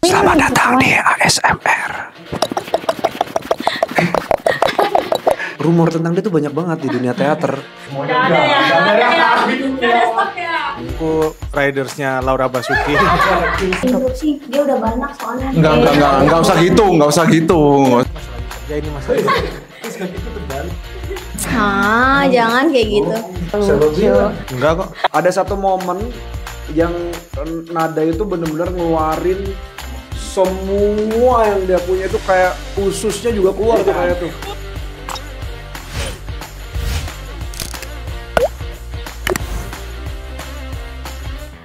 Selamat datang di ASMR. Rumor tentang dia tuh banyak banget di dunia teater. Udah ada ya, udah ada stok ya. Aku ridersnya Laura Basuki. Interupsi, dia udah banyak soalnya. Enggak usah gitu. Ya ini masalah. Jangan kayak gitu. Lucu. Enggak kok. Ada satu momen yang Nada itu bener-bener ngeluarin semua yang dia punya itu, kayak ususnya juga keluar tuh kayak tuh.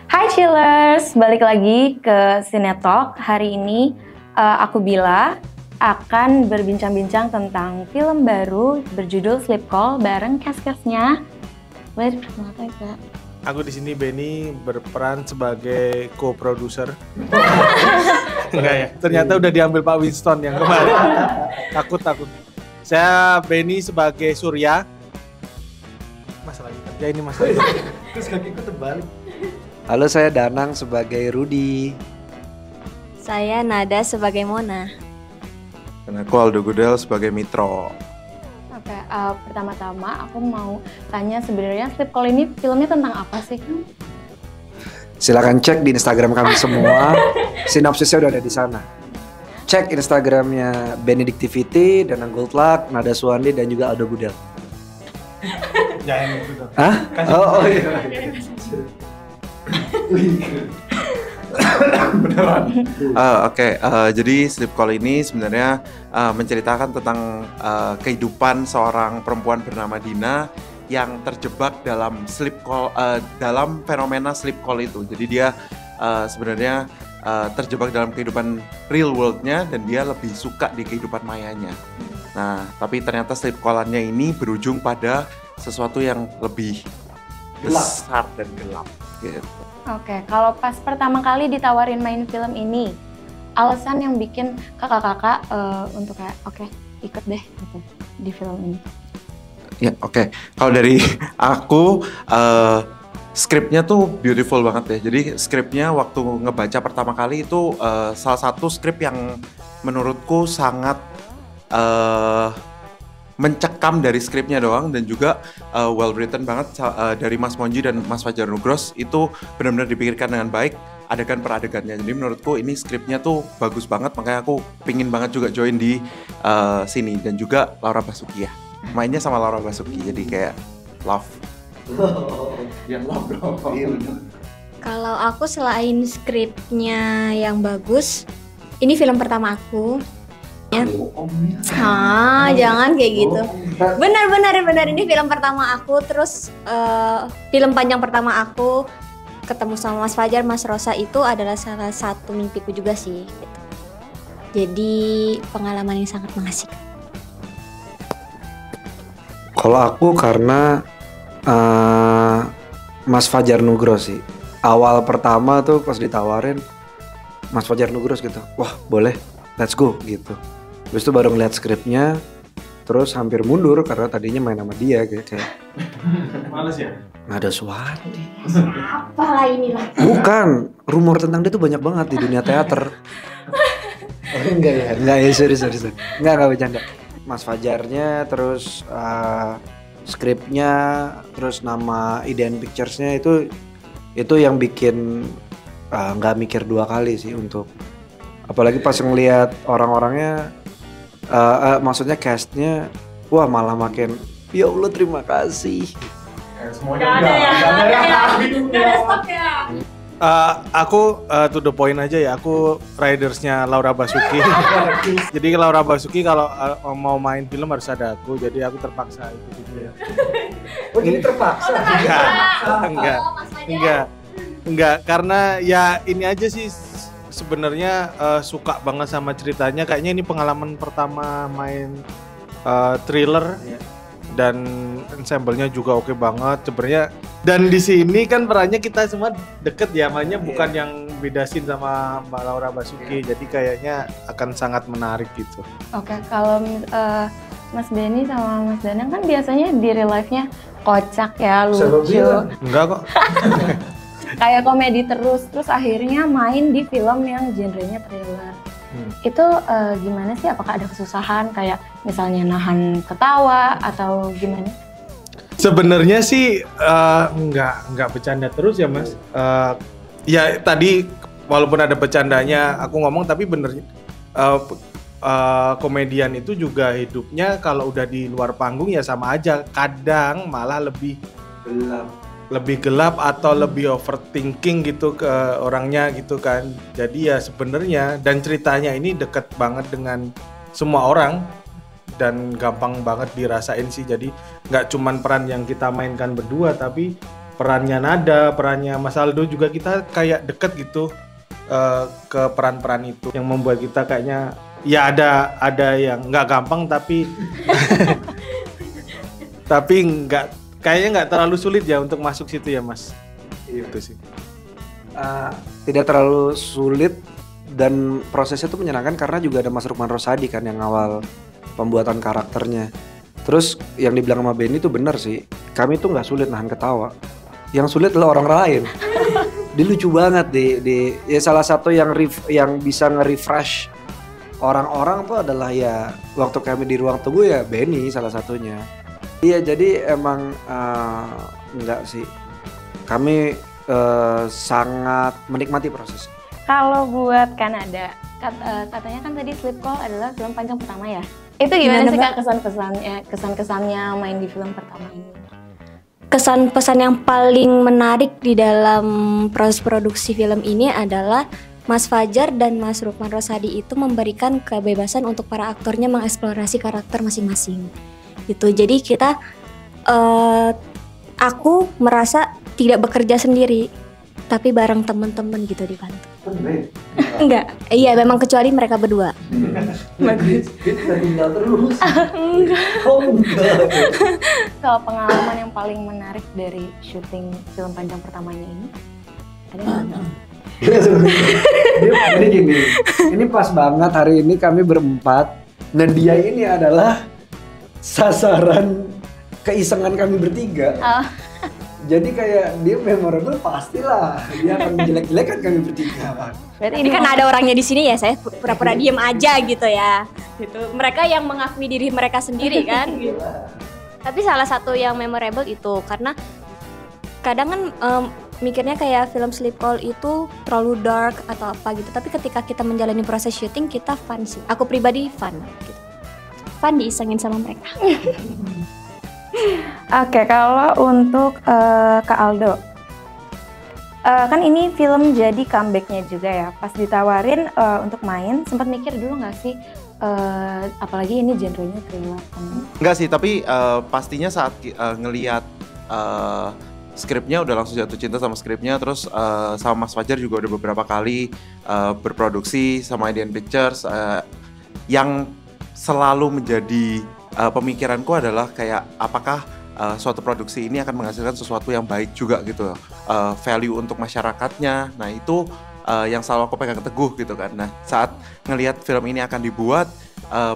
Hai Chillers, balik lagi ke Cinetalk. Hari ini aku Bila akan berbincang-bincang tentang film baru berjudul Sleep Call bareng cast-castnya. Boleh perkenalkan Kak? Aku di sini Benny berperan sebagai co-producer. Enggak ya? Ternyata udah diambil Pak Winston yang kemarin. Takut. Saya Benny sebagai Surya. Masalah kerja ini masalah. Terus kakiku terbalik. Halo, saya Danang sebagai Rudy. Saya Nada sebagai Mona. Dan aku Aldo Gudel sebagai Mitro. Oke, pertama-tama aku mau tanya sebenarnya Sleep Call ini filmnya tentang apa sih? Silakan cek di Instagram kami semua. Sinopsisnya udah ada di sana. Cek Instagramnya Benedictivity, Danang Goldluck, Nada Suwandi, dan juga Aldo Gudel. Jangan gitu. Hah? Oh iya. Beneran. Jadi Sleep Call ini sebenarnya menceritakan tentang kehidupan seorang perempuan bernama Dina yang terjebak dalam sleep call, dalam fenomena sleep call itu. Jadi dia sebenarnya terjebak dalam kehidupan real world-nya dan dia lebih suka di kehidupan mayanya. Nah, tapi ternyata sleep call-annya ini berujung pada sesuatu yang lebih besar dan gelap. Gitu. Oke, kalau pas pertama kali ditawarin main film ini, alasan yang bikin kakak-kakak untuk kayak oke, ikut deh gitu di film ini. Ya, oke. Kalau dari aku, skripnya tuh beautiful banget ya. Jadi skripnya waktu ngebaca pertama kali itu salah satu skrip yang menurutku sangat mencekam dari skripnya doang, dan juga well written banget dari Mas Monji dan Mas Fajar Nugros. Itu benar-benar dipikirkan dengan baik adegan per adegannya. Jadi menurutku ini skripnya tuh bagus banget, makanya aku pingin banget juga join di sini. Dan juga Laura Basuki ya, mainnya sama Laura Basuki, jadi kayak love. Yang love dong. Kalau aku selain skripnya yang bagus, ini film pertama aku. Jangan kayak gitu. Benar ini film pertama aku, terus film panjang pertama aku. Ketemu sama Mas Fajar, Mas Rosa itu adalah salah satu mimpiku juga sih gitu. Jadi pengalaman yang sangat mengasihkan. Kalau aku karena Mas Fajar Nugros sih. Awal pertama tuh pas ditawarin Mas Fajar Nugros gitu, wah boleh, let's go gitu. Habis itu baru ngeliat skripnya, terus hampir mundur karena tadinya main sama dia kayak Males ya? Nada Suwandi. Apalah inilah. Bukan, rumor tentang dia tuh banyak banget di dunia teater. Enggak ya, serius. Enggak bercanda. Mas Fajarnya, terus skripnya, terus nama Iden Pictures-nya itu yang bikin nggak mikir dua kali sih untuk, apalagi pas ngelihat orang-orangnya, maksudnya castnya, wah malah makin ya Allah terima kasih. Udah ada ya, udah ada stok ya. Aku to the point aja ya, aku ridersnya Laura Basuki. Jadi Laura Basuki kalau mau main film harus ada aku, jadi aku terpaksa ikut dia. Oh jadi terpaksa? Enggak, karena ya ini aja sih sebenarnya suka banget sama ceritanya. Kayaknya ini pengalaman pertama main thriller. Dan ensemble-nya juga oke banget sebenarnya. Dan di sini kan perannya kita semua deket ya, makanya bukan yang beda scene sama Mbak Laura Basuki. Jadi kayaknya akan sangat menarik gitu. Oke, kalau Mas Benny sama Mas Danang kan biasanya di real life-nya kocak ya, lucu. Enggak kok. kayak komedi terus akhirnya main di film yang genrenya thriller. Itu gimana sih? Apakah ada kesusahan kayak misalnya nahan ketawa atau gimana? Sebenarnya sih nggak bercanda terus ya Mas. Ya tadi walaupun ada bercandanya aku ngomong, tapi bener komedian itu juga hidupnya kalau udah di luar panggung ya sama aja. Kadang malah lebih gelap atau lebih overthinking gitu ke orangnya gitu kan. Jadi ya sebenarnya dan ceritanya ini deket banget dengan semua orang dan gampang banget dirasain sih. Jadi nggak cuman peran yang kita mainkan berdua, tapi perannya Nada, perannya Mas Aldo juga kita kayak deket gitu ke peran-peran itu yang membuat kita kayaknya ya ada yang nggak gampang tapi tapi kayaknya nggak terlalu sulit ya untuk masuk situ ya Mas. Itu sih. Tidak terlalu sulit dan prosesnya tuh menyenangkan karena juga ada Mas Rukman Rosadi kan yang awal pembuatan karakternya. Terus yang dibilang sama Benny tuh benar sih. Kami tuh nggak sulit nahan ketawa. Yang sulit adalah orang lain. Dia lucu banget ya salah satu yang bisa nge-refresh orang-orang tuh adalah ya waktu kami di ruang tunggu ya Benny salah satunya. Iya, jadi emang enggak sih. Kami sangat menikmati proses. Kalau buat Kanada, katanya kan tadi Sleep Call adalah film panjang pertama ya. Itu gimana sih Kak kesan-kesannya main di film pertama ini? Kesan-pesan yang paling menarik di dalam proses produksi film ini adalah Mas Fajar dan Mas Rukman Rosadi itu memberikan kebebasan untuk para aktornya mengeksplorasi karakter masing-masing. Gitu. Jadi kita aku merasa tidak bekerja sendiri tapi bareng teman-teman gitu di kantor. Enggak, iya memang kecuali mereka berdua. Bagus. Kita tinggal terus. Enggak. Kalau pengalaman yang paling menarik dari syuting film panjang pertamanya ini ada nggak? Ini gini, ini pas banget hari ini kami berempat. Nah dia ini adalah sasaran keisengan kami bertiga. Jadi kayak dia memorable pastilah dia akan menjelek-jelekan kami bertiga. Berarti ini kan ada orangnya di sini ya, saya pura-pura diem aja gitu ya. Gitu. Mereka yang mengakui diri mereka sendiri kan. Gitu. Tapi salah satu yang memorable itu karena kadang kan mikirnya kayak film Sleep Call itu terlalu dark atau apa gitu. Tapi ketika kita menjalani proses syuting kita fun sih. Aku pribadi fun. Gitu. Fun diisengin sama mereka. Oke, kalau untuk Kak Aldo, kan ini film jadi comebacknya juga ya. Pas ditawarin untuk main, sempat mikir dulu nggak sih, apalagi ini genrenya thriller kan? Enggak sih, tapi pastinya saat ngelihat skripnya udah langsung jatuh cinta sama skripnya. Terus sama Mas Fajar juga udah beberapa kali berproduksi sama Indian Pictures. Yang selalu menjadi pemikiranku adalah kayak apakah suatu produksi ini akan menghasilkan sesuatu yang baik juga gitu, value untuk masyarakatnya. Nah itu yang selalu aku pegang teguh gitu kan. Nah saat ngelihat film ini akan dibuat,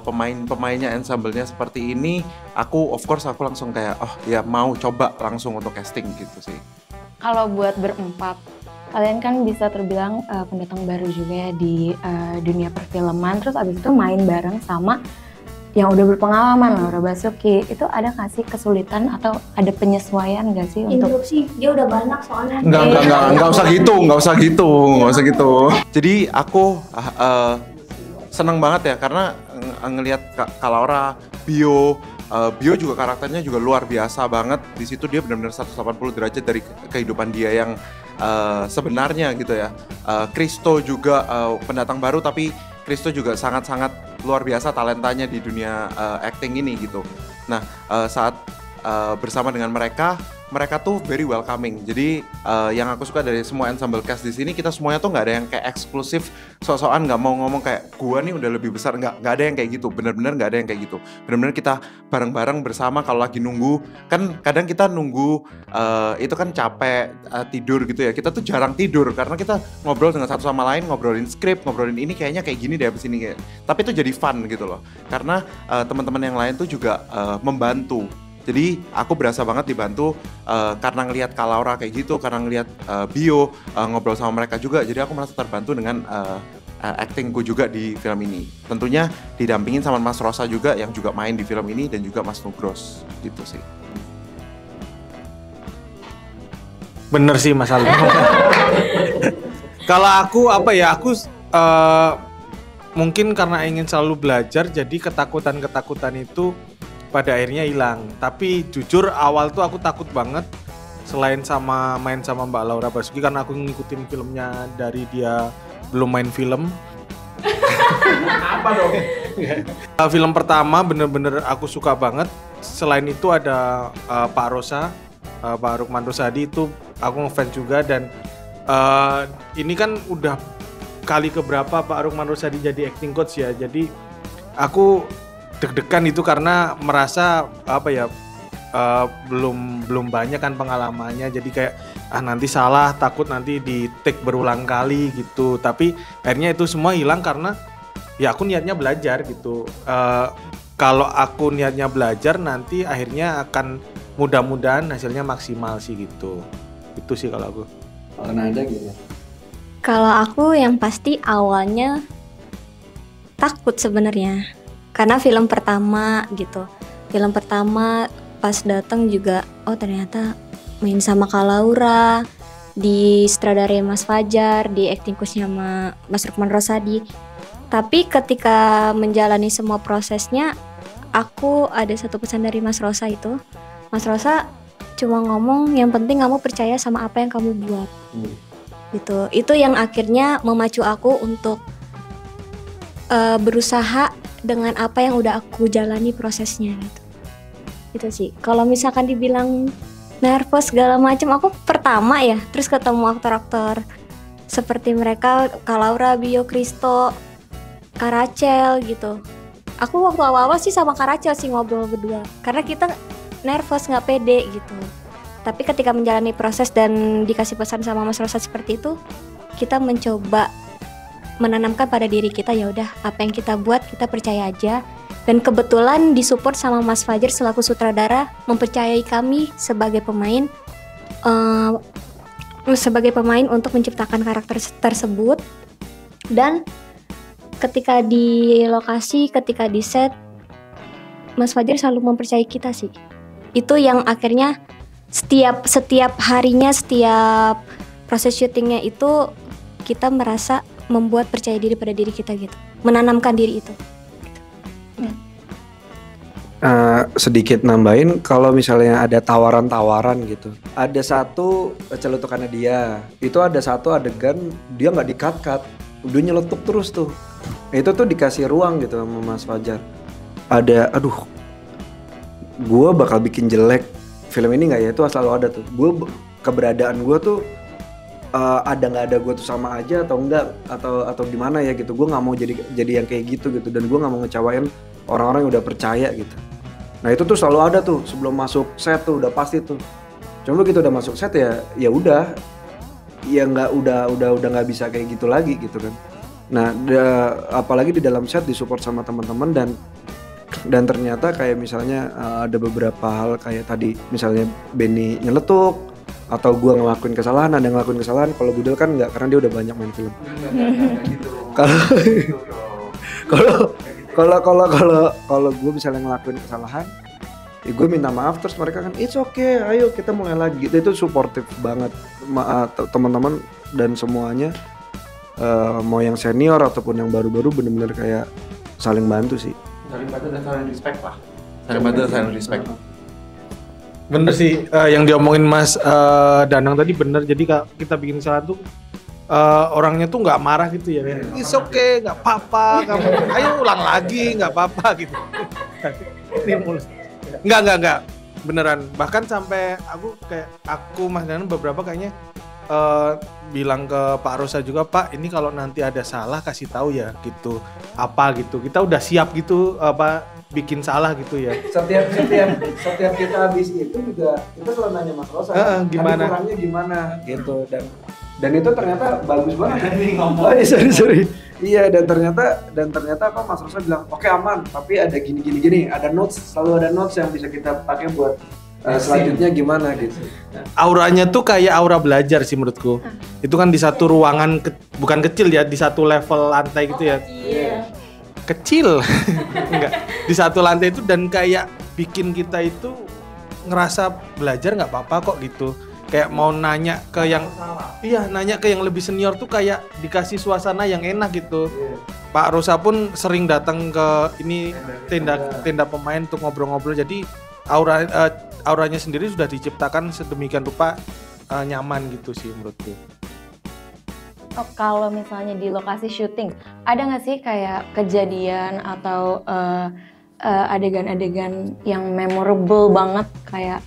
pemain-pemainnya, ensemble-nya seperti ini, aku langsung kayak oh ya mau coba langsung untuk casting gitu sih. Kalau buat berempat, kalian kan bisa terbilang pendatang baru juga ya di dunia perfilman, terus abis itu main bareng sama yang udah berpengalaman, Laura Basuki. Itu ada nggak sih kesulitan atau ada penyesuaian nggak sih untuk? Interupsi, dia udah banyak soalnya. Nggak usah gitu. Jadi aku seneng banget ya karena ngelihat Kak Laura, Bio juga karakternya juga luar biasa banget. Di situ dia benar-benar 180 derajat dari kehidupan dia yang sebenarnya gitu ya. Christo juga pendatang baru, tapi Christo juga sangat-sangat luar biasa talentanya di dunia acting ini gitu. Nah saat bersama dengan mereka tuh very welcoming. Jadi yang aku suka dari semua ensemble cast di sini, kita semuanya tuh nggak ada yang kayak eksklusif, sok-sokan nggak mau ngomong kayak gua nih udah lebih besar, nggak ada yang kayak gitu. Bener-bener nggak ada yang kayak gitu. Bener-bener kita bareng-bareng bersama. Kalau lagi nunggu, kan kadang kita nunggu itu kan capek tidur gitu ya. Kita tuh jarang tidur karena kita ngobrol dengan satu sama lain, ngobrolin skrip, ngobrolin ini kayaknya kayak gini deh abis ini kayak. Tapi itu jadi fun gitu loh. Karena teman-teman yang lain tuh juga membantu Jadi aku berasa banget dibantu karena ngelihat Kak Laura kayak gitu, karena ngelihat Bio ngobrol sama mereka juga. Jadi aku merasa terbantu dengan actingku juga di film ini. Tentunya didampingin sama Mas Rosa juga yang juga main di film ini dan juga Mas Nugros gitu sih. Bener sih Mas Aldo. Kalau aku apa ya, aku mungkin karena ingin selalu belajar, jadi ketakutan itu pada akhirnya hilang. Tapi jujur awal tuh aku takut banget, selain main sama Mbak Laura Basuki karena aku ngikutin filmnya dari dia belum main film. Apa dong? Film pertama bener-bener aku suka banget. Selain itu ada Pak Rosa, Pak Rukman Rosadi, itu aku ngefans juga. Dan ini kan udah kali keberapa Pak Rukman Rosadi jadi acting coach ya. Jadi aku deg-degan itu karena merasa apa ya, belum banyak kan pengalamannya, jadi kayak nanti salah, takut nanti di take berulang kali gitu. Tapi akhirnya itu semua hilang karena ya aku niatnya belajar gitu. Kalau aku niatnya belajar, nanti akhirnya akan mudah-mudahan hasilnya maksimal sih gitu. Itu sih kalau aku. Kalau Nada gitu. Kalau aku yang pasti awalnya takut sebenarnya. Karena film pertama gitu. Film pertama pas datang juga, oh ternyata main sama Kak Laura, di sutradarai Mas Fajar, di acting coachnya sama Mas Rukman Rosadi. Tapi ketika menjalani semua prosesnya, aku ada satu pesan dari Mas Rosa itu. Mas Rosa cuma ngomong, yang penting kamu percaya sama apa yang kamu buat. Gitu. Itu yang akhirnya memacu aku untuk berusaha dengan apa yang udah aku jalani prosesnya gitu. Itu sih. Kalau misalkan dibilang nervous segala macam, aku pertama ya, terus ketemu aktor-aktor seperti mereka, Kak Laura, Bio, Kristo, Kak Rachel gitu. Aku waktu awal-awal sih sama Kak Rachel sih ngobrol berdua, karena kita nervous, nggak pede gitu. Tapi ketika menjalani proses dan dikasih pesan sama Mas Rosa seperti itu, kita mencoba menanamkan pada diri kita, ya udah apa yang kita buat kita percaya aja. Dan kebetulan disupport sama Mas Fajar selaku sutradara, mempercayai kami sebagai pemain untuk menciptakan karakter tersebut. Dan ketika di lokasi, ketika di set, Mas Fajar selalu mempercayai kita sih. Itu yang akhirnya setiap harinya, setiap proses syutingnya itu kita merasa membuat percaya diri pada diri kita gitu, menanamkan diri itu. Sedikit nambahin, kalau misalnya ada tawaran-tawaran gitu, ada satu celutukannya dia, itu ada satu adegan dia nggak di-cut, udah nyeletuk terus tuh. Itu tuh dikasih ruang gitu sama Mas Fajar. Ada, gue bakal bikin jelek film ini nggak ya, itu selalu ada tuh. Keberadaan gue tuh ada nggak ada gue tuh sama aja atau enggak, atau gimana ya gitu. Gue nggak mau jadi yang kayak gitu, dan gue nggak mau ngecewain orang-orang yang udah percaya gitu. Nah itu tuh selalu ada tuh sebelum masuk set tuh, udah pasti tuh. Cuma begitu udah masuk set ya udah nggak bisa kayak gitu lagi gitu kan. Nah apalagi di dalam set disupport sama teman-teman, dan ternyata kayak misalnya ada beberapa hal kayak tadi misalnya Benny nyeletuk atau gue ngelakuin kesalahan, ada yang ngelakuin kesalahan. Kalau Budel kan nggak, karena dia udah banyak main film. Kalau gue misalnya ngelakuin kesalahan, ya gue minta maaf, terus mereka kan it's okay, ayo kita mulai lagi. Itu supportive banget teman-teman dan semuanya, mau yang senior ataupun yang baru-baru, bener-bener kayak saling bantu sih. Saling bantu dan saling respect lah. Saling bantu dan saling respect. Bener sih, yang diomongin Mas Danang tadi bener. Jadi kita bikin kesalahan tuh orangnya tuh nggak marah gitu ya, it's okay, nggak apa-apa, kamu ayo ulang lagi, nggak apa-apa gitu. Ini mulus. Nggak, beneran. Bahkan sampai aku Mas Danang beberapa kayaknya bilang ke Pak Rosa juga, Pak ini kalau nanti ada salah kasih tahu ya gitu, apa gitu, kita udah siap gitu bikin salah gitu ya. Setiap kita habis itu juga kita selalu nanya Mas Rosa, gimana? Kurangnya gimana gitu, dan itu ternyata bagus banget. Sorry. Iya, dan ternyata apa Mas Rosa bilang, oke aman, tapi ada gini, ada notes, selalu ada notes yang bisa kita pakai buat selanjutnya gimana gitu. Auranya tuh kayak aura belajar sih menurutku. Itu kan di satu ruangan bukan kecil ya, di satu level lantai gitu ya. Iya. Kecil. Enggak. Di satu lantai itu dan kayak bikin kita itu ngerasa belajar nggak apa-apa kok gitu. Kayak mau nanya ke yang nanya ke yang lebih senior tuh kayak dikasih suasana yang enak gitu. Pak Rosa pun sering datang ke ini tenda pemain untuk ngobrol-ngobrol. Jadi auranya sendiri sudah diciptakan sedemikian rupa nyaman gitu sih menurutku. Oh, kalau misalnya di lokasi syuting, ada nggak sih kayak kejadian atau adegan-adegan yang memorable banget kayak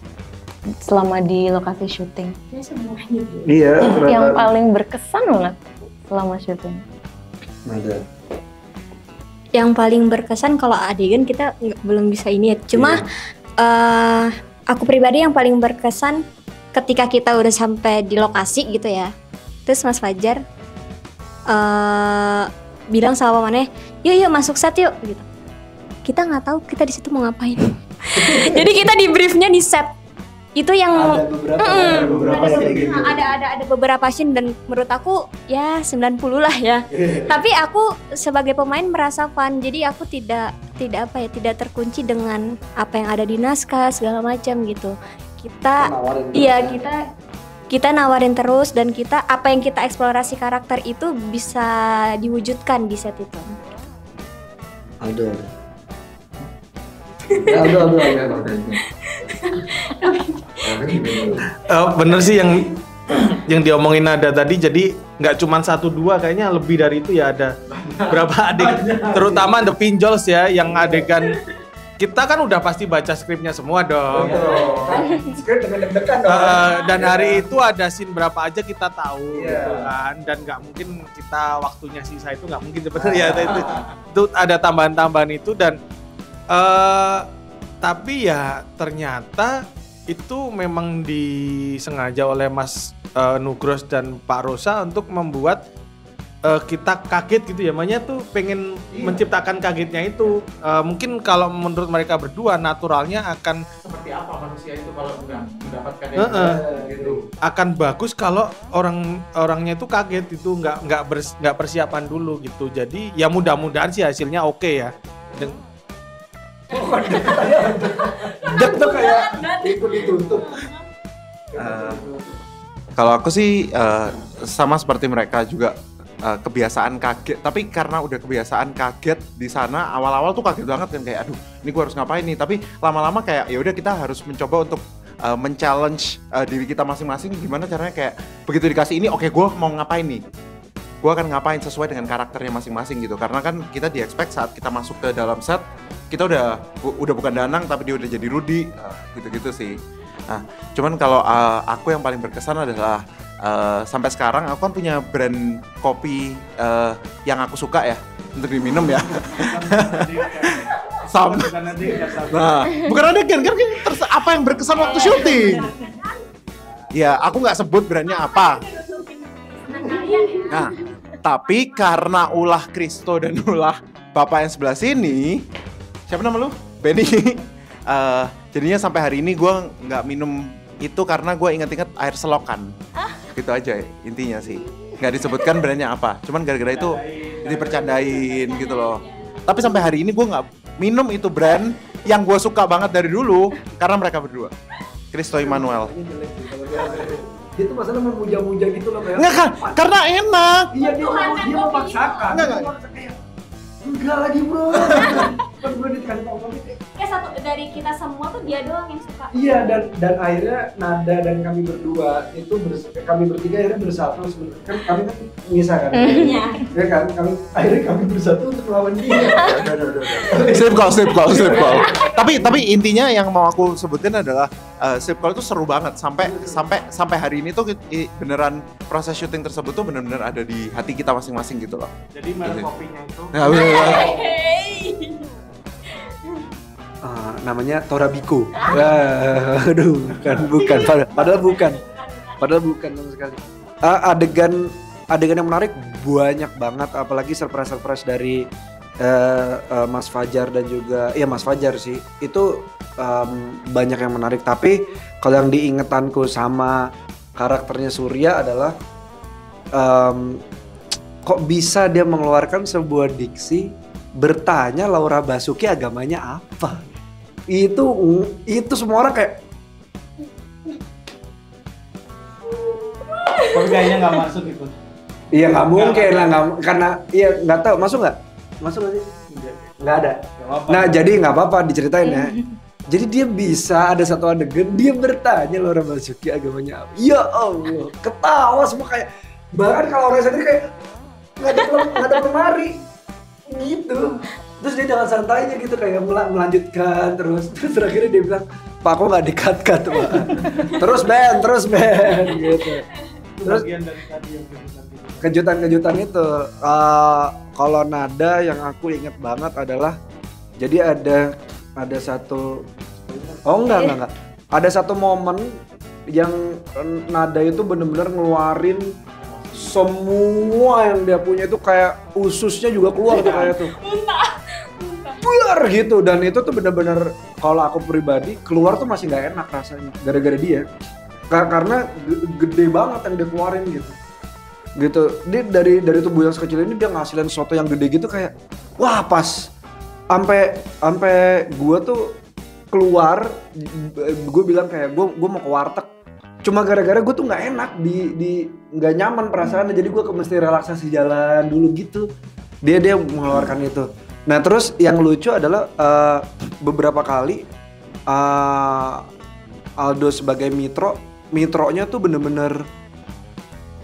selama di lokasi syuting? Ya semuanya. Iya. Yang paling berkesan banget selama syuting? Ada. Yang paling berkesan kalau adegan kita belum bisa ini ya. Cuma aku pribadi yang paling berkesan ketika kita udah sampai di lokasi gitu ya. Terus Mas Fajar bilang sama Maneh, yuk masuk set yuk gitu. Kita nggak tahu kita di situ mau ngapain. Jadi kita di briefnya di set. Itu yang Ada beberapa yang kayak gitu. ada beberapa scene dan menurut aku ya 90 lah ya. Tapi aku sebagai pemain merasa fun. Jadi aku tidak terkunci dengan apa yang ada di naskah segala macam gitu. Kita nawarin terus dan apa yang kita eksplorasi karakter itu bisa diwujudkan di set itu. Ada. Bener sih yang diomongin Nada tadi, jadi nggak cuma 1-2, kayaknya lebih dari itu ya, ada berapa adegan, terutama The Pinjols ya, yang adegan kita kan udah pasti baca skripnya semua dong. Skrip dengan deg-degan dong. Dan hari itu ada scene berapa aja kita tahu gitu kan, dan nggak mungkin kita waktunya sisa itu nggak mungkin sebenarnya itu ada tambahan-tambahan itu dan tapi ya ternyata itu memang disengaja oleh Mas Nugros dan Pak Rosa untuk membuat kita kaget gitu ya, makanya tuh pengen menciptakan kagetnya itu. Mungkin kalau menurut mereka berdua naturalnya akan Seperti apa manusia itu kalau udah mendapatkan gitu. Akan bagus kalau orangnya itu kaget itu nggak persiapan dulu gitu. Jadi ya mudah-mudahan sih hasilnya oke ya. Deg tuh kayak ikut ditutup. Kalau aku sih sama seperti mereka juga kebiasaan kaget, tapi karena udah kebiasaan kaget di sana awal-awal tuh kaget banget kan, kayak aduh ini gue harus ngapain nih, tapi lama-lama kayak ya udah kita harus mencoba untuk men-challenge diri kita masing-masing gimana caranya, kayak begitu dikasih ini oke, gue mau ngapain nih, gue akan ngapain sesuai dengan karakternya masing-masing gitu, karena kan kita di-expect saat kita masuk ke dalam set kita udah bukan Danang tapi dia udah jadi Rudy, gitu-gitu sih. Nah, cuman kalau aku yang paling berkesan adalah sampai sekarang aku kan punya brand kopi yang aku suka ya untuk diminum ya. Nah, bukan adegan kan apa yang berkesan waktu syuting. Ya, aku nggak sebut brandnya apa. Nah, tapi karena ulah Kristo dan ulah bapak yang sebelah sini, siapa nama lu? Benny. Jadinya sampai hari ini gue nggak minum itu karena gue inget-inget air selokan. Gitu aja intinya sih. Nggak disebutkan brandnya apa. Cuman gara-gara itu dipercandain gitu loh. Tapi sampai hari ini gue nggak minum itu brand yang gue suka banget dari dulu karena mereka berdua. Kristo Immanuel. Dia tuh masalah memuja-muja gitu loh. Nggak kan? Karena enak. Iya, dia memaksakan. Enggak. Enggak lagi bro. Pas gue dikasih tau kopi. Ya satu dari kita semua tuh dia doang yang suka. Iya, dan akhirnya Nada dan kami berdua itu kami bertiga akhirnya bersatu sebenarnya. Kan kami kan misah kan. Iya. Ya kan, akhirnya kami bersatu untuk melawan dia. Slip call. Tapi intinya yang mau aku sebutkan adalah slip call itu seru banget sampai hari ini tuh beneran proses syuting tersebut tuh benar-benar ada di hati kita masing-masing gitu loh. Jadi merek kopinya itu Nah, bener. Namanya Torabiko. Aduh, bukan. Padahal bukan sama sekali. Adegan adegan yang menarik banyak banget, apalagi surprise dari Mas Fajar dan juga Mas Fajar sih itu banyak yang menarik. Tapi kalau yang diingetanku sama karakternya Surya adalah kok bisa dia mengeluarkan sebuah diksi bertanya Laura Basuki agamanya apa? Itu semua orang kayak Kok kayaknya nggak masuk itu? iya nggak mungkin lah, karena nggak tahu masuk nggak sih? Nggak ada. Nah jadi nggak apa-apa diceritain ya. Jadi dia bisa ada satu adegan dia bertanya Laura Basuki agamanya apa? Ya Allah, ketawa semua kayak bahkan kalau orang sendiri kayak nggak ada pemari gitu. Terus dia dengan santainya gitu kayak melanjutkan terus akhirnya dia bilang, Pak kok nggak di-cut Pak? terus Ben gitu. Terus kejutan itu kalau nada yang aku inget banget adalah jadi ada satu enggak ada satu momen yang nada itu bener-bener ngeluarin semua yang dia punya itu kayak ususnya juga keluar tuh kayak tuh keluar gitu, dan itu tuh bener-bener kalau aku pribadi keluar tuh masih nggak enak rasanya gara-gara dia karena gede banget yang dia keluarin gitu dia dari tubuh yang sekecil ini dia ngasilin sesuatu yang gede gitu kayak wah pas sampai gue tuh keluar gue bilang kayak gue mau ke warteg cuma gara-gara gue tuh nggak enak di nggak nyaman perasaannya jadi gue mesti relaksasi jalan dulu gitu dia mengeluarkan itu. Nah terus yang lucu adalah beberapa kali Aldo sebagai Mitronya tuh bener-bener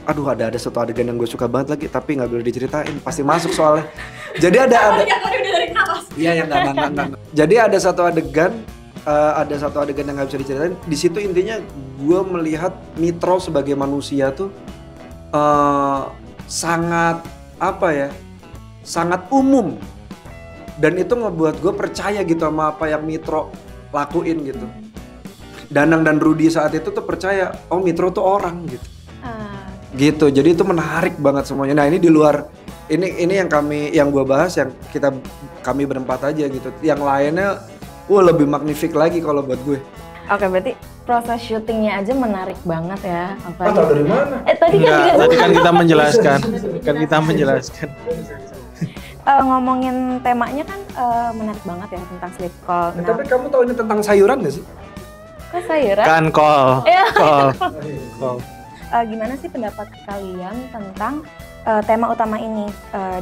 aduh ada satu adegan yang gue suka banget lagi tapi nggak boleh diceritain pasti masuk soalnya. Jadi ada iya yang nggak. Jadi ada satu adegan yang nggak bisa diceritain. Di situ intinya gue melihat Mitro sebagai manusia tuh sangat sangat umum dan itu ngebuat gue percaya gitu sama apa yang Mitro lakuin gitu. Danang dan Rudy saat itu tuh percaya Mitro tuh orang gitu. Gitu. Jadi itu menarik banget semuanya. Nah, ini di luar ini yang gue bahas yang kami berempat aja gitu. Yang lainnya lebih magnifik lagi kalau buat gue. Oke, berarti proses syutingnya aja menarik banget ya. Tahu dari mana? Tadi kan kita menjelaskan. Ngomongin temanya kan menarik banget ya tentang sleep call. Nah, tapi kamu tahu ini tentang sayuran gak sih? Kok sayuran? Kan call. Gimana sih pendapat kalian tentang tema utama ini,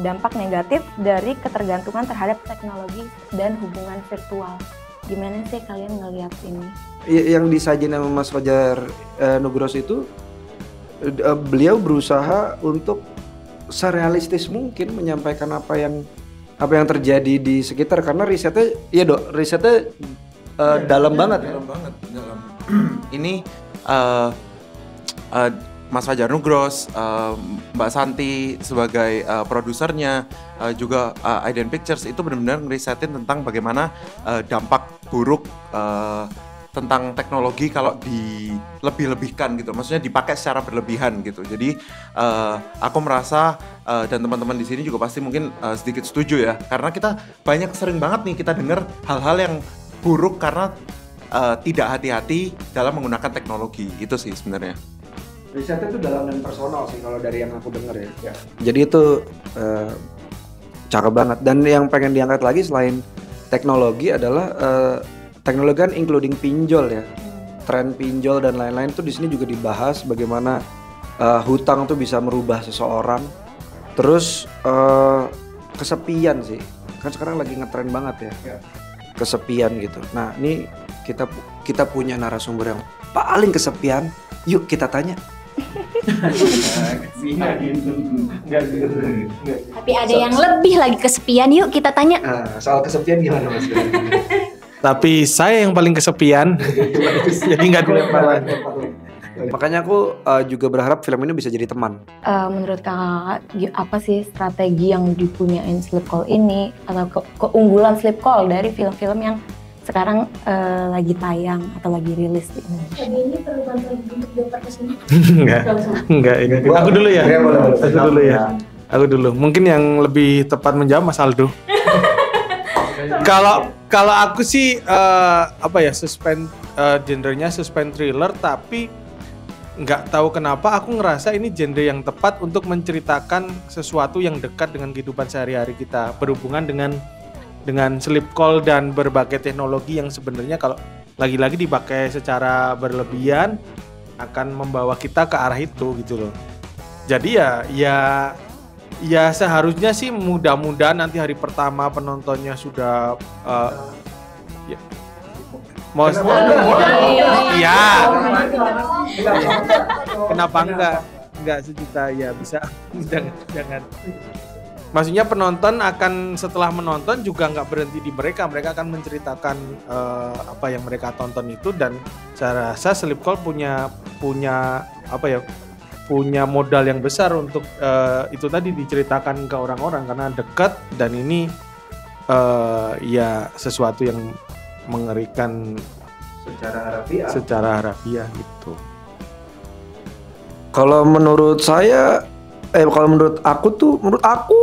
dampak negatif dari ketergantungan terhadap teknologi dan hubungan virtual? Gimana sih kalian ngeliat ini? Yang disajin sama Mas Fajar Nugros itu beliau berusaha untuk serealistis mungkin menyampaikan apa yang terjadi di sekitar karena risetnya dalam banget. Ini Mas Fajar Nugros, Mbak Santi sebagai produsernya, juga Aiden Pictures itu benar-benar ngerisetin tentang bagaimana dampak buruk tentang teknologi kalau dilebih-lebihkan gitu, maksudnya dipakai secara berlebihan gitu. Jadi aku merasa dan teman-teman di sini juga pasti mungkin sedikit setuju ya, karena kita sering banget nih kita dengar hal-hal yang buruk karena tidak hati-hati dalam menggunakan teknologi. Itu sih sebenarnya. Risetnya itu dalam dan personal sih kalau dari yang aku dengar ya. Jadi itu cakep banget. Dan yang pengen diangkat lagi selain teknologi adalah teknologi kan including pinjol ya. Tren pinjol dan lain-lain tuh di sini juga dibahas bagaimana hutang tuh bisa merubah seseorang. Terus kesepian sih. Kan sekarang lagi ngetren banget ya. Kesepian gitu. Nah, ini kita punya narasumber yang paling kesepian. Yuk kita tanya. Tapi ada yang lebih lagi kesepian, yuk kita tanya. Soal kesepian gimana Mas? Tapi saya yang paling kesepian, jadi nggak dilempar. Makanya aku juga berharap film ini bisa jadi teman. Menurut kakak, apa sih strategi yang dipunyain Sleep Call ini atau keunggulan Sleep Call dari film-film yang sekarang lagi tayang atau lagi rilis di Indonesia. Ini perlu bantuan untuk dioper ke sini. Enggak ini. Aku dulu ya. Aku dulu. Mungkin yang lebih tepat menjawab Mas Aldo. Kalau aku sih genrenya suspense thriller, tapi nggak tahu kenapa aku ngerasa ini genre yang tepat untuk menceritakan sesuatu yang dekat dengan kehidupan sehari-hari kita, berhubungan dengan sleep call dan berbagai teknologi yang sebenarnya kalau lagi-lagi dipakai secara berlebihan akan membawa kita ke arah itu gitu loh. Jadi ya seharusnya sih mudah-mudahan nanti hari pertama penontonnya sudah kenapa enggak sejuta ya bisa. jangan maksudnya penonton akan setelah menonton juga nggak berhenti di mereka akan menceritakan apa yang mereka tonton itu, dan saya rasa Sleep Call punya modal yang besar untuk itu tadi diceritakan ke orang-orang karena dekat, dan ini ya sesuatu yang mengerikan secara harafiah gitu. Kalau menurut saya, menurut aku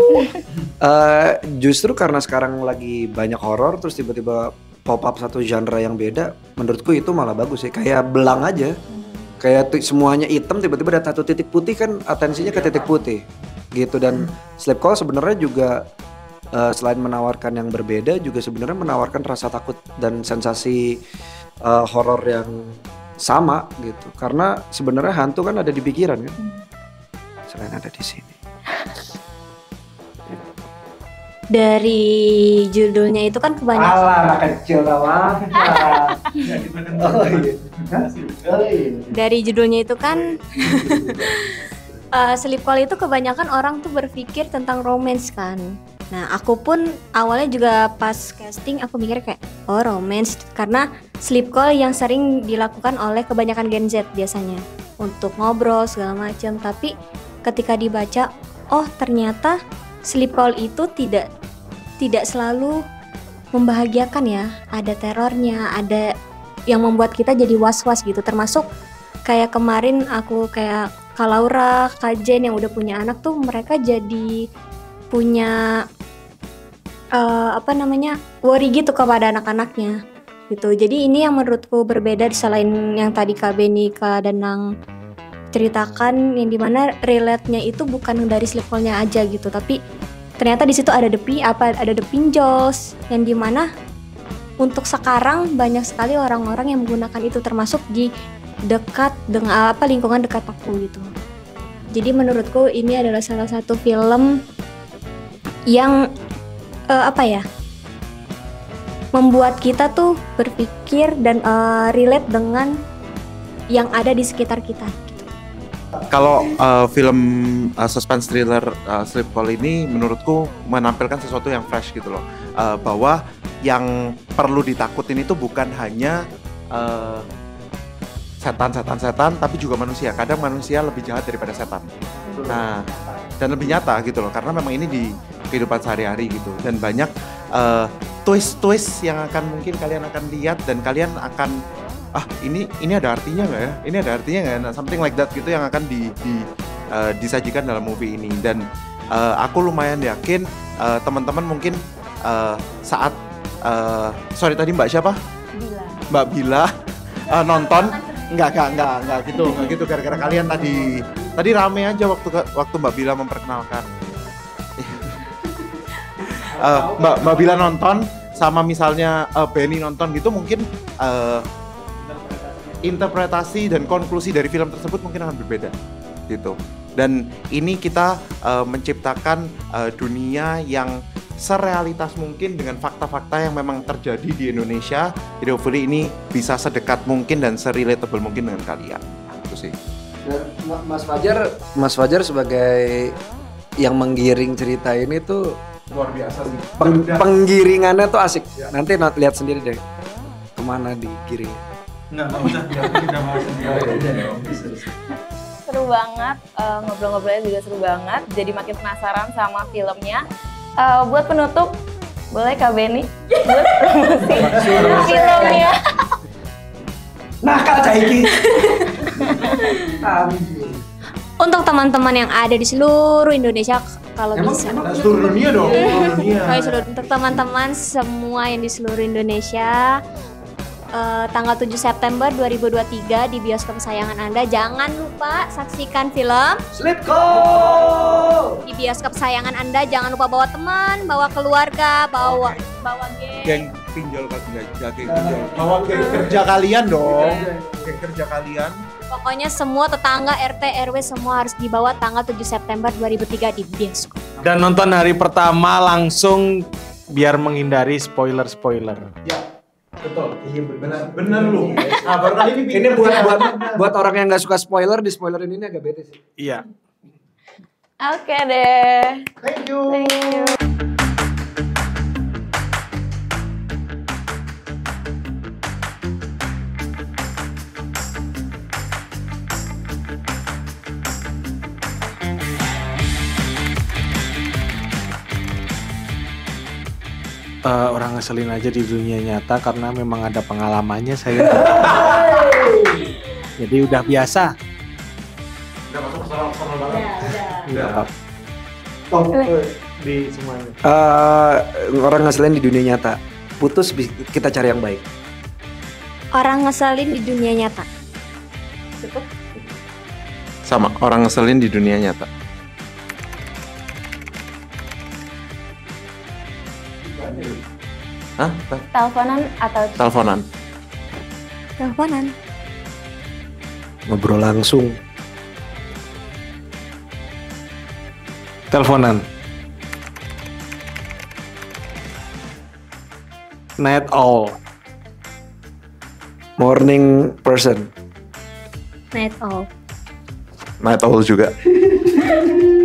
justru karena sekarang lagi banyak horor terus tiba-tiba pop up satu genre yang beda, menurutku itu malah bagus sih. Kayak belang aja, kayak semuanya hitam tiba-tiba ada satu titik putih, kan atensinya ke titik putih gitu. Dan Sleep Call sebenarnya juga selain menawarkan yang berbeda juga sebenarnya menawarkan rasa takut dan sensasi horor yang sama gitu, karena sebenarnya hantu kan ada di pikiran kan, selain ada di sini. Dari judulnya itu kan kebanyakan Alah kecil tawar. Dari judulnya itu kan Sleep Call itu kebanyakan orang tuh berpikir tentang romance kan. Nah, aku pun awalnya juga pas casting aku mikir kayak romance, karena sleep call yang sering dilakukan oleh kebanyakan Gen Z biasanya untuk ngobrol segala macam. Tapi ketika dibaca, ternyata sleep call itu tidak selalu membahagiakan ya. Ada terornya, ada yang membuat kita jadi was-was gitu. Termasuk kayak kemarin aku kayak Kak Laura, Kak Jen yang udah punya anak tuh, mereka jadi punya worry gitu kepada anak-anaknya gitu. Jadi ini yang menurutku berbeda selain yang tadi Kak Beni, Kak Danang ceritakan, yang dimana relate-nya itu bukan dari sleep call-nya aja gitu, tapi ternyata di situ ada the pinjol, yang dimana untuk sekarang banyak sekali orang-orang yang menggunakan itu, termasuk di dekat dengan lingkungan dekat aku gitu. Jadi menurutku ini adalah salah satu film yang membuat kita tuh berpikir dan relate dengan yang ada di sekitar kita. Kalau film suspense thriller Sleep Call ini menurutku menampilkan sesuatu yang fresh gitu loh, bahwa yang perlu ditakutin itu bukan hanya setan, tapi juga manusia. Kadang manusia lebih jahat daripada setan. Nah, dan lebih nyata gitu loh, karena memang ini di kehidupan sehari-hari gitu, dan banyak twist yang akan mungkin kalian akan lihat dan kalian akan ini ada artinya nggak ya? Ini ada artinya nggak? Nah, something like that gitu yang akan disajikan dalam movie ini. Dan aku lumayan yakin teman-teman mungkin saat tadi Mbak siapa? Mbak Bila nonton nggak gitu gara-gara kalian tadi rame aja waktu Mbak Bila memperkenalkan. Mbak Bila nonton sama misalnya Benny nonton gitu, mungkin interpretasi dan konklusi dari film tersebut mungkin akan berbeda gitu. Dan ini kita menciptakan dunia yang serealitas mungkin dengan fakta-fakta yang memang terjadi di Indonesia. Jadi hopefully ini bisa sedekat mungkin dan se-relatable mungkin dengan kalian. Itu sih. Dan Mas Fajar sebagai yang menggiring cerita ini tuh Luar biasa sih. Penggiringannya tuh asik. Ya. Nanti lihat sendiri deh kemana digiring. Nggak usah. Kita bahas sendiri. Seru banget, ngobrol-ngobrolnya juga seru banget. Jadi makin penasaran sama filmnya. Buat penutup, Boleh Kak Benny buat promosi filmnya. Nakal caiki. Untuk teman-teman yang ada di seluruh Indonesia kalau bisa. Seluruh dunia dong. Seluruh dunia. Untuk teman-teman semua yang di seluruh Indonesia, tanggal 7 September 2023 di bioskop kesayangan Anda, jangan lupa saksikan film Sleep Call. di bioskop kesayangan Anda. Jangan lupa bawa teman, bawa keluarga, bawa Geng pinjol geng pinjol. Bawa geng kerja kalian dong. Geng kerja kalian. Pokoknya semua tetangga, RT, RW semua harus dibawa tanggal 7 September 2003 di bioskop. Dan nonton hari pertama langsung biar menghindari spoiler-spoiler. Ya, betul. Iya Bener lu. Nah, baru kali ini Ini buat orang yang nggak suka spoiler, di spoilerin ini agak bete sih. Iya. Oke deh. Thank you. Thank you. Orang ngeselin aja di dunia nyata karena memang ada pengalamannya saya. Jadi udah biasa. Udah masuk personal banget. Udah apa? Di semuanya. Orang ngeselin di dunia nyata. Putus kita cari yang baik. Orang ngeselin di dunia nyata. Cukup. Sama orang ngeselin di dunia nyata. Hah? Teleponan atau Teleponan. Teleponan. Ngobrol langsung. Teleponan. Night owl. Morning person. Night owl. Night owl juga.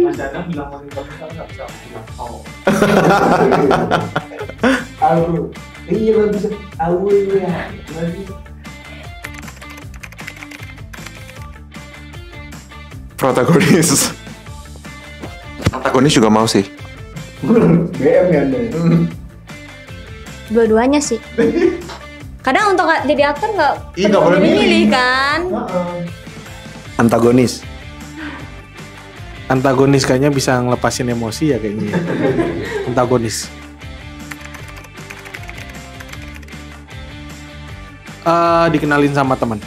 Mas Danang bilang morning person kan nggak bisa bilang owl. Awu. Iya nggak bisa. Awu ya. Protagonis. Antagonis juga mau sih. BM ya Anda. Dua-duanya sih. Kadang untuk jadi aktor nggak boleh milih kan. Antagonis. Antagonis kayaknya bisa ngelepasin emosi ya kayaknya. Antagonis. Dikenalin sama teman.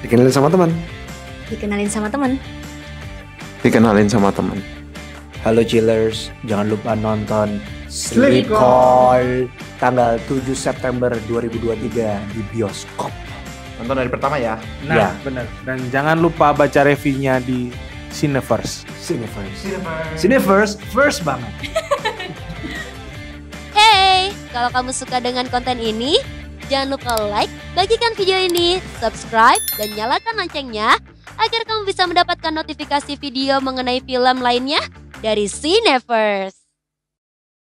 Dikenalin sama teman. Dikenalin sama teman. Dikenalin sama teman. Halo Chillers, jangan lupa nonton Sleep Call tanggal 7 September 2023 di bioskop. Nonton dari pertama ya. Nah, Ya. benar. Dan jangan lupa baca reviewnya di Cineverse. Cineverse first banget. Hey, kalau kamu suka dengan konten ini, jangan lupa like, bagikan video ini, subscribe, dan nyalakan loncengnya agar kamu bisa mendapatkan notifikasi video mengenai film lainnya dari Cineverse.